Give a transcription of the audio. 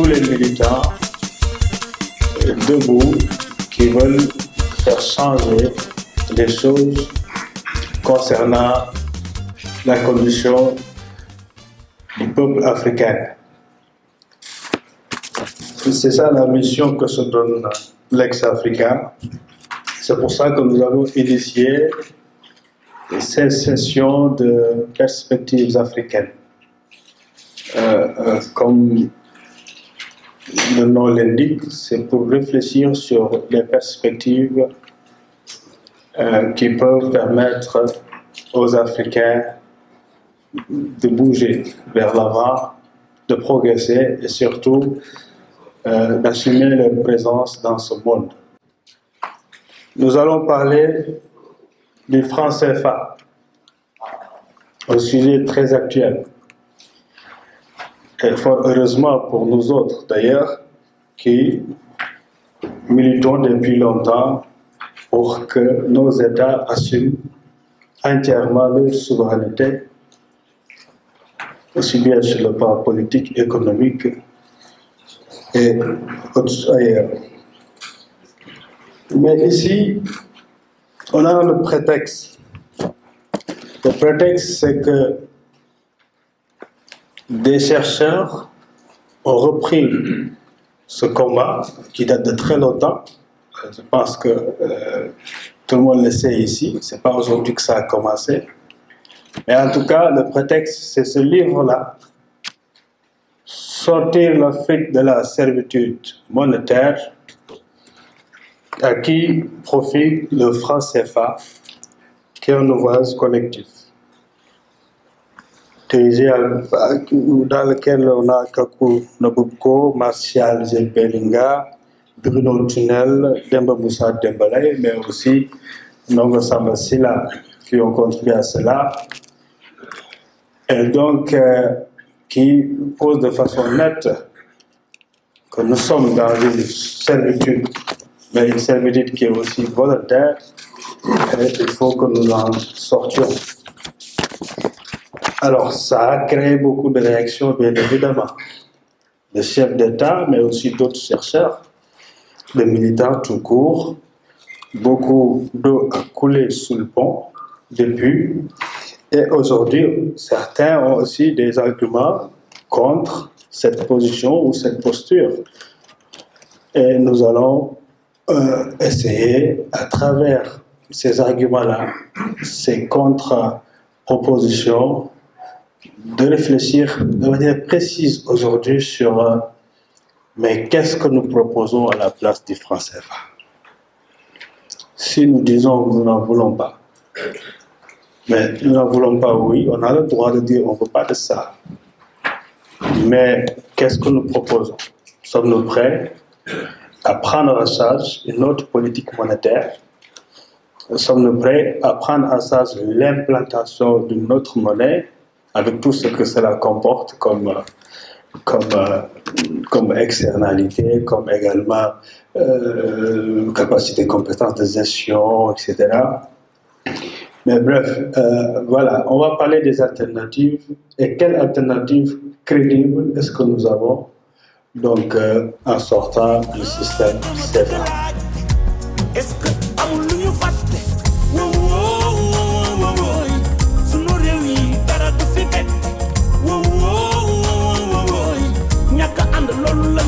tous les militants debout qui veulent faire changer les choses concernant la condition du peuple africain. C'est ça la mission que se donne l'ex-africain. C'est pour ça que nous avons initié ces sessions de perspectives africaines. Comme le nom l'indique, c'est pour réfléchir sur les perspectives qui peuvent permettre aux Africains de bouger vers l'avant, de progresser et surtout d'assumer leur présence dans ce monde. Nous allons parler du franc CFA, un sujet très actuel. Et fort heureusement pour nous autres d'ailleurs, qui militons depuis longtemps pour que nos États assument entièrement leur souveraineté, aussi bien sur le plan politique, économique et ailleurs. Mais ici, on a le prétexte. Le prétexte, c'est que des chercheurs ont repris ce combat qui date de très longtemps. Je pense que tout le monde le sait ici, ce n'est pas aujourd'hui que ça a commencé. Mais en tout cas, le prétexte, c'est ce livre-là. Sortir l'Afrique de la servitude monétaire, à qui profite le franc CFA, qui est un ouvrage collectif, dans lequel on a Kakou Noboko, Martial Bellinga, Bruno Tunnel, Demba Moussa Dembélé, mais aussi Nongo Samba Silla qui ont contribué à cela. Et donc, qui pose de façon nette que nous sommes dans une servitude, mais une servitude qui est aussi volontaire, et il faut que nous en sortions. Alors, ça a créé beaucoup de réactions, bien évidemment. Les chefs d'État, mais aussi d'autres chercheurs, des militants tout court. Beaucoup d'eau a coulé sous le pont depuis. Et aujourd'hui, certains ont aussi des arguments contre cette position ou cette posture. Et nous allons essayer, à travers ces arguments-là, ces contre-propositions, de réfléchir de manière précise aujourd'hui sur mais qu'est-ce que nous proposons à la place du franc CFA. Si nous disons que nous n'en voulons pas, mais nous n'en voulons pas, oui, on a le droit de dire on ne veut pas de ça. Mais qu'est-ce que nous proposons? Sommes-nous prêts à prendre en charge une autre politique monétaire? Sommes-nous prêts à prendre en charge l'implantation d'une autre monnaie avec tout ce que cela comporte comme externalité, comme également capacité, compétence de gestion, etc. Mais bref, voilà, on va parler des alternatives. Et quelles alternatives crédibles est-ce que nous avons donc en sortant du système CFA? Loolu la